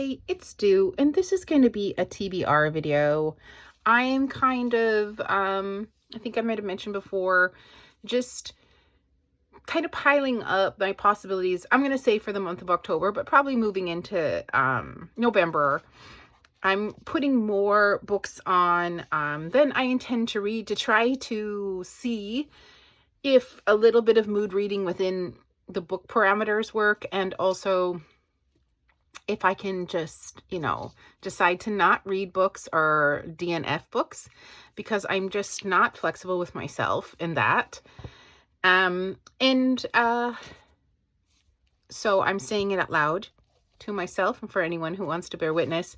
Hey, it's Stu, and this is going to be a TBR video. I'm kind of, I think I might have mentioned before, just kind of piling up my possibilities. I'm going to say for the month of October, but probably moving into November. I'm putting more books on than I intend to read to try to see if a little bit of mood reading within the book parameters work, and also if I can just, decide to not read books or DNF books, because I'm just not flexible with myself in that. And so I'm saying it out loud to myself and for anyone who wants to bear witness.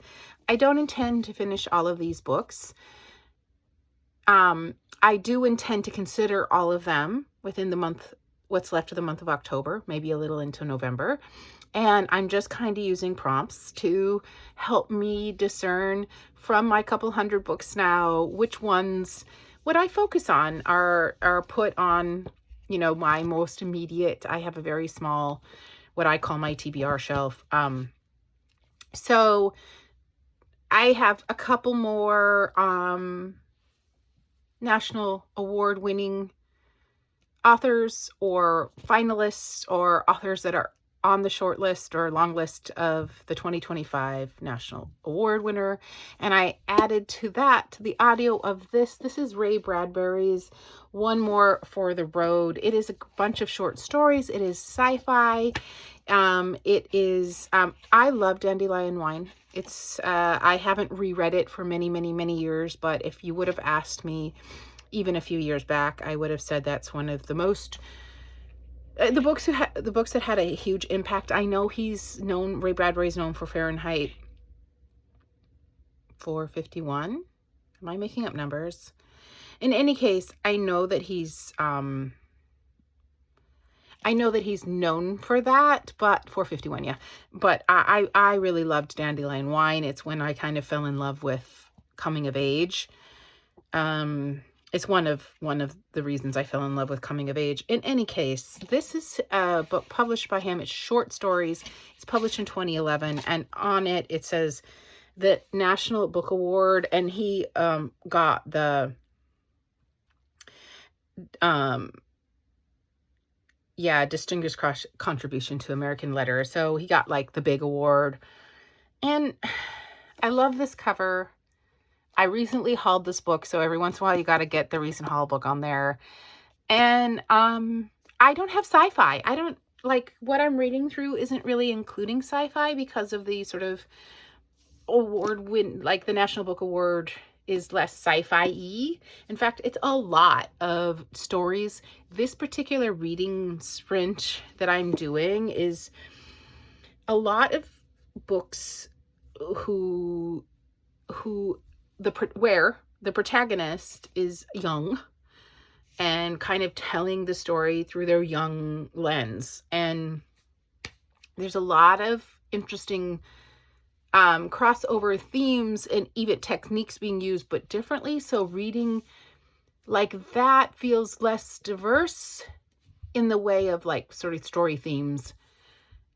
I don't intend to finish all of these books. I do intend to consider all of them within the month, what's left of the month of October, maybe a little into November. And I'm just kind of using prompts to help me discern from my couple hundred books now, which ones would I focus on are put on, my most immediate. I have a very small, what I call my TBR shelf. So I have a couple more national award winning authors or finalists or authors that are on the short list or long list of the 2025 National Award winner. And I added to that the audio of this. This is Ray Bradbury's One More for the Road. It is a bunch of short stories. It is sci-fi. It is, I love Dandelion Wine. It's, I haven't reread it for many, many, many years, but if you would have asked me even a few years back, I would have said that's one of the most the books that had a huge impact. I know Ray Bradbury's known for Fahrenheit 451. Am I making up numbers? In any case, I know that he's known for that, but 451, yeah. But I really loved Dandelion Wine. It's when I kind of fell in love with coming of age. It's one of the reasons I fell in love with coming of age. In any case, this is a book published by him. It's short stories. It's published in 2011, and on it, it says the National Book Award, and he got the distinguished contribution to American Letter. So he got like the big award, and I love this cover. I recently hauled this book, so every once in a while you got to get the recent haul book on there. And I don't have sci-fi. I don't, like, what I'm reading through isn't really including sci-fi because of the sort of award win, like the National Book Award is less sci-fi-y. In fact, it's a lot of stories. This particular reading sprint that I'm doing is a lot of books where the protagonist is young and kind of telling the story through their young lens. And there's a lot of interesting crossover themes and even techniques being used, but differently. So reading like that feels less diverse in the way of like sort of story themes.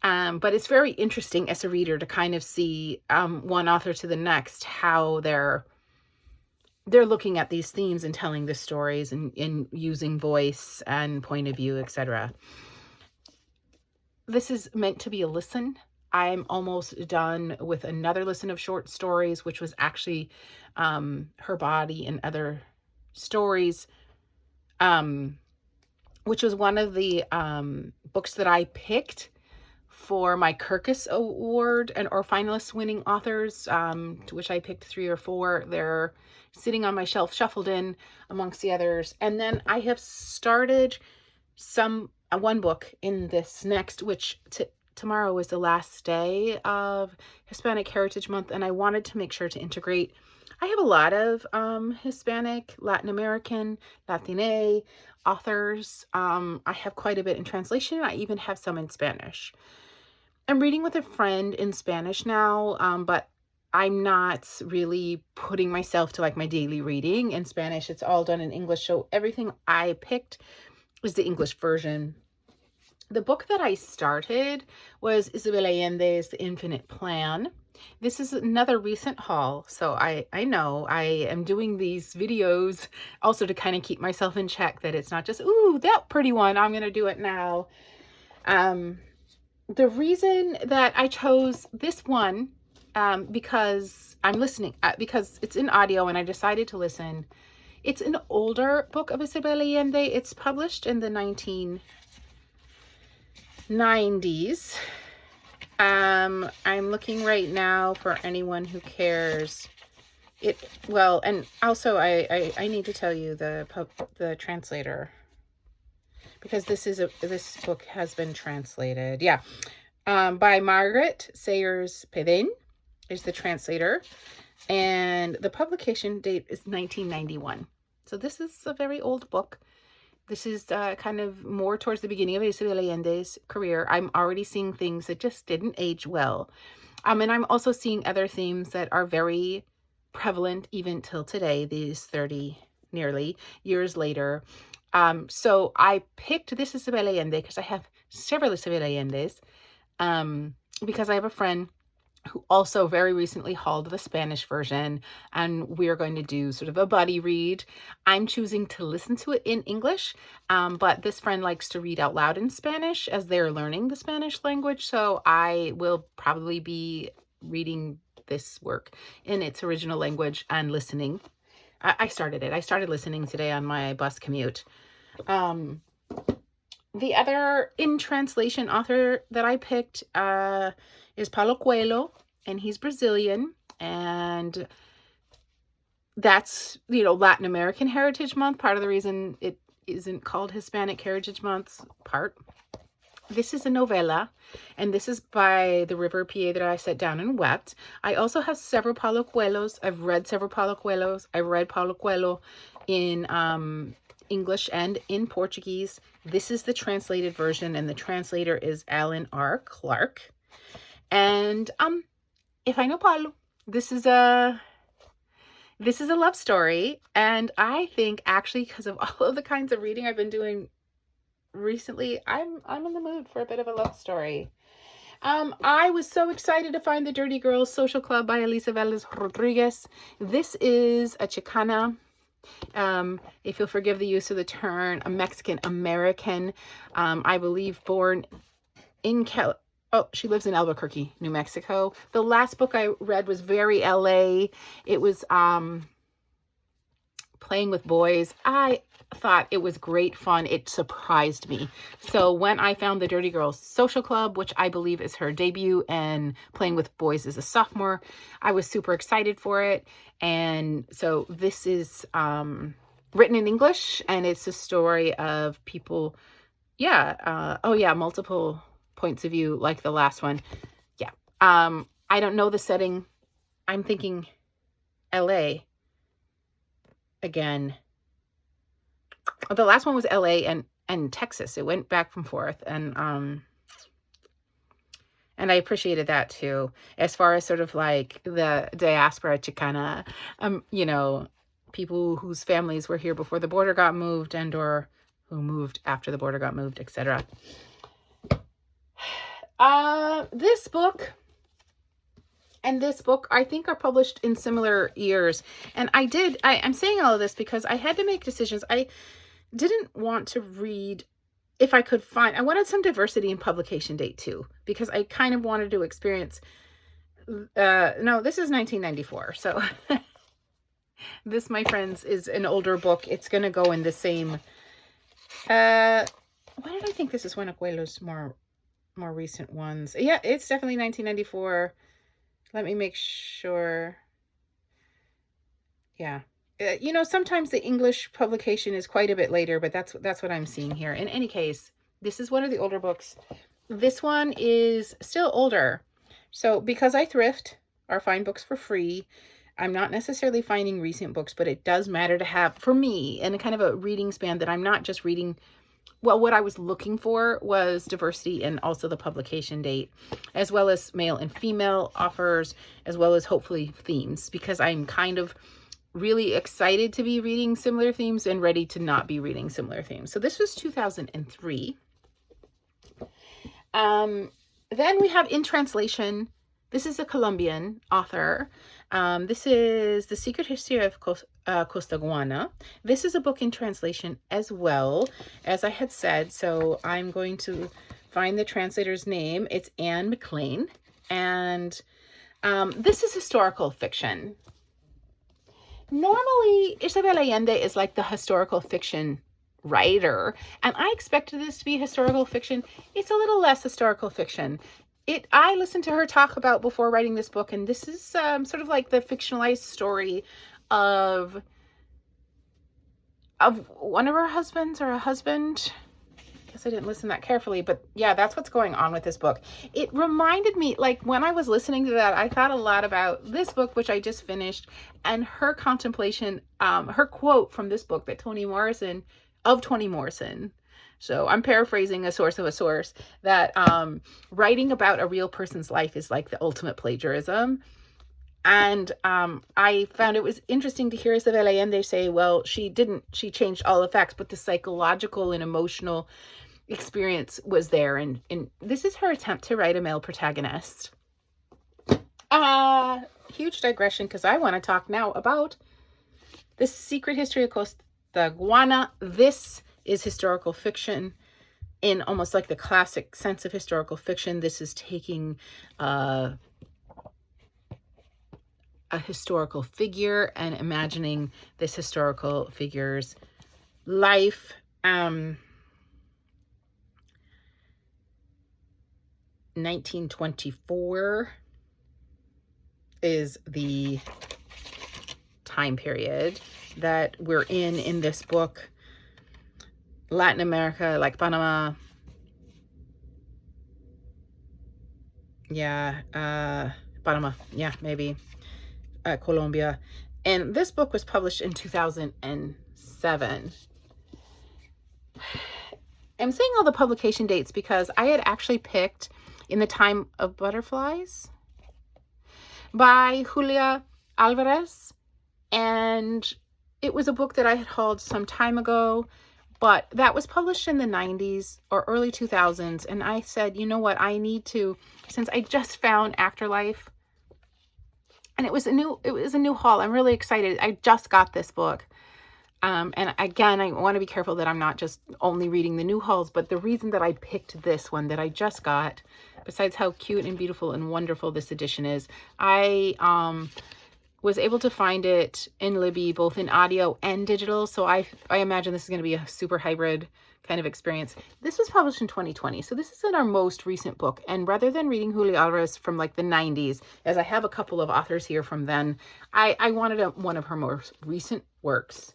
But it's very interesting as a reader to kind of see one author to the next, how they're looking at these themes and telling the stories and using voice and point of view, etc. This is meant to be a listen. I'm almost done with another listen of short stories, which was actually Her Body and Other Stories, which was one of the books that I picked for my Kirkus Award or finalist winning authors, to which I picked 3 or 4. They're sitting on my shelf, shuffled in amongst the others. And then I have started one book in this next, which tomorrow is the last day of Hispanic Heritage Month, and I wanted to make sure to integrate. I have a lot of Hispanic, Latin American, Latine authors. I have quite a bit in translation. I even have some in Spanish. I'm reading with a friend in Spanish now, but I'm not really putting myself to like my daily reading in Spanish. It's all done in English. So everything I picked is the English version. The book that I started was Isabel Allende's The Infinite Plan. This is another recent haul. So I know I am doing these videos also to kind of keep myself in check, that it's not just, ooh, that pretty one, I'm going to do it now. The reason that I chose this one, because I'm listening, because it's in audio and I decided to listen. It's an older book of Isabel Allende. It's published in the 1990s. I'm looking right now for anyone who cares. Well, and also I need to tell you the translator, because this book has been translated. Yeah. By Margaret Sayers Peden is the translator, and the publication date is 1991. So this is a very old book. This is kind of more towards the beginning of Isabel Allende's career. I'm already seeing things that just didn't age well. And I'm also seeing other themes that are very prevalent even till today, these 30 nearly years later. So I picked this Isabel Allende because I have several Isabel Allendes, because I have a friend who also very recently hauled the Spanish version, and we're going to do sort of a buddy read. I'm choosing to listen to it in English, but this friend likes to read out loud in Spanish as they're learning the Spanish language, so I will probably be reading this work in its original language and listening. I started listening today on my bus commute. The other in translation author that I picked is Paulo Coelho, and he's Brazilian, and that's, Latin American Heritage Month. Part of the reason it isn't called Hispanic Heritage Month, This is a novella, and this is by the River Piedra. I Sat Down and Wept. I also have several Paulo Coelhos. I've read several Paulo Coelhos. I read Paulo Coelho in English and in Portuguese. This is the translated version, and the translator is Alan R. Clark. And if I know Paulo, this is a love story, and I think actually because of all of the kinds of reading I've been doing recently, I'm in the mood for a bit of a love story. I was so excited to find The Dirty Girls Social Club by Elisa Velez Rodriguez. This is a Chicana, if you'll forgive the use of the term, a Mexican American, I believe born in she lives in Albuquerque, New Mexico. The last book I read was very LA. It was Playing with Boys. I thought it was great fun. It surprised me. So when I found The Dirty Girls Social Club, which I believe is her debut, and Playing with Boys is a sophomore, I was super excited for it. And so this is written in English, and it's a story of people, multiple points of view like the last one. Yeah. I don't know the setting. I'm thinking LA again. The last one was LA and Texas. It went back and forth, and I appreciated that too, as far as sort of like the diaspora Chicana, people whose families were here before the border got moved, and or who moved after the border got moved, etc. This book and this book, I think, are published in similar years. And I'm saying all of this because I had to make decisions. I didn't want to read, if I could find, I wanted some diversity in publication date too, because I kind of wanted to experience, no, this is 1994. So this, my friends, is an older book. It's going to go in the same, why did I think this is one of Coelho's more recent ones? Yeah, it's definitely 1994. Let me make sure. Yeah. Sometimes the English publication is quite a bit later, but that's what I'm seeing here. In any case, this is one of the older books. This one is still older. So because I thrift or find books for free, I'm not necessarily finding recent books, but it does matter to have, for me, in a kind of a reading span, that I'm not just reading. Well, what I was looking for was diversity and also the publication date, as well as male and female authors, as well as hopefully themes, because I'm kind of really excited to be reading similar themes and ready to not be reading similar themes. So this was 2003. Then we have in translation. This is a Colombian author. This is The Secret History of Costaguana. This is a book in translation as well, as I had said. So I'm going to find the translator's name. It's Anne McLean. And this is historical fiction. Normally, Isabel Allende is like the historical fiction writer, and I expected this to be historical fiction. It's a little less historical fiction. I listened to her talk about before writing this book, and this is sort of like the fictionalized story of one of her husbands, or a husband. I guess I didn't listen that carefully, but yeah, that's what's going on with this book. It reminded me, like when I was listening to that, I thought a lot about this book, which I just finished, and her contemplation, her quote from this book that Toni Morrison. So I'm paraphrasing a source of a source, that writing about a real person's life is like the ultimate plagiarism. And I found it was interesting to hear Isabel Allende say, well, she changed all the facts, but the psychological and emotional experience was there. And this is her attempt to write a male protagonist. Huge digression, because I want to talk now about The Secret History of Costaguana. This is historical fiction in almost like the classic sense of historical fiction. This is taking a historical figure and imagining this historical figure's life. 1924 is the time period that we're in this book. Latin America, like Panama. Yeah, Panama. Yeah, maybe. Colombia. And this book was published in 2007. I'm saying all the publication dates because I had actually picked In the Time of Butterflies by Julia Alvarez. And it was a book that I had hauled some time ago, but that was published in the 90s or early 2000s. And I said, you know what, I need to, since I just found Afterlife, and it was a new haul. I'm really excited. I just got this book. And again, I want to be careful that I'm not just only reading the new hauls, but the reason that I picked this one that I just got, besides how cute and beautiful and wonderful this edition is, I was able to find it in Libby, both in audio and digital. So I imagine this is going to be a super hybrid kind of experience. This was published in 2020. So this is in our most recent book. And rather than reading Julia Alvarez from like the 90s, as I have a couple of authors here from then, I wanted one of her most recent works.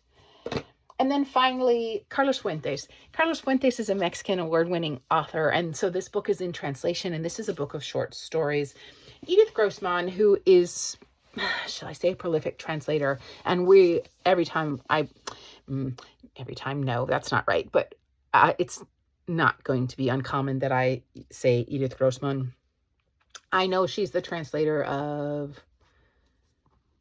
And then finally, Carlos Fuentes. Carlos Fuentes is a Mexican award-winning author. And so this book is in translation, and this is a book of short stories. Edith Grossman, who is, shall I say, a prolific translator. And no, that's not right. But it's not going to be uncommon that I say Edith Grossman. I know she's the translator of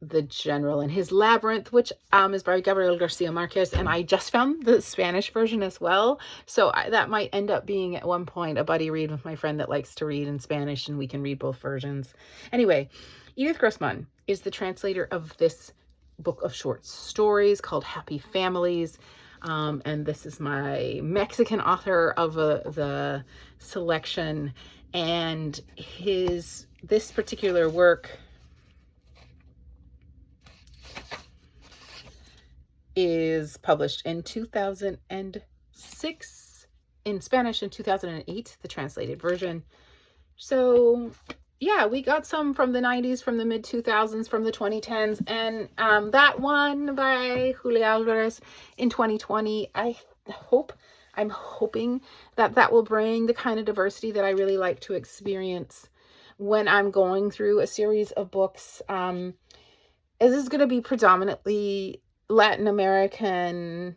The General and His Labyrinth, which is by Gabriel Garcia Marquez, and I just found the Spanish version as well. So that might end up being at one point a buddy read with my friend that likes to read in Spanish, and we can read both versions. Anyway, Edith Grossman is the translator of this book of short stories called Happy Families. And this is my Mexican author of the selection. And this particular work is published in 2006, in Spanish in 2008, the translated version. So yeah, we got some from the 90s, from the mid 2000s, from the 2010s, and that one by Julia Alvarez in 2020. I'm hoping that will bring the kind of diversity that I really like to experience when I'm going through a series of books. This is going to be predominantly Latin American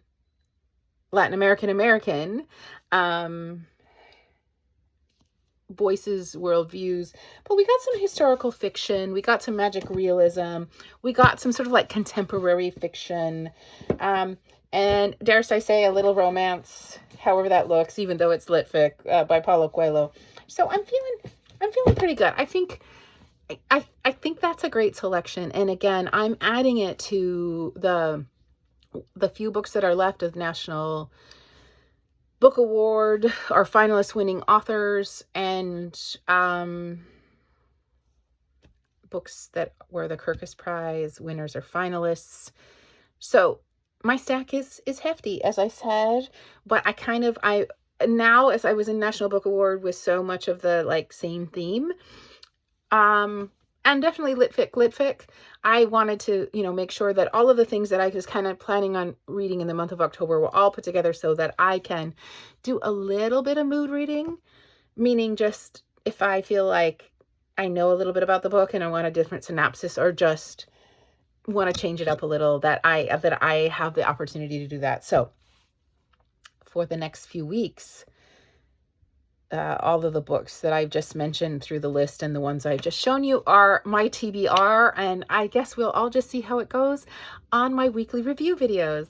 voices, worldviews, but we got some historical fiction, we got some magic realism, we got some sort of like contemporary fiction, and dare I say a little romance, however that looks, even though it's lit fic by Paulo Coelho. So I'm feeling pretty good. I think I think that's a great selection. And again, I'm adding it to the few books that are left of National Book Award or finalist winning authors, and books that were the Kirkus Prize winners or finalists. So my stack is hefty, as I said, but I now, as I was in National Book Award with so much of the like same theme, and definitely lit fic, I wanted to, make sure that all of the things that I was kind of planning on reading in the month of October were all put together so that I can do a little bit of mood reading, meaning just if I feel like I know a little bit about the book and I want a different synopsis, or just want to change it up a little, that I have the opportunity to do that. So for the next few weeks, all of the books that I've just mentioned through the list and the ones I've just shown you are my TBR, and I guess we'll all just see how it goes on my weekly review videos.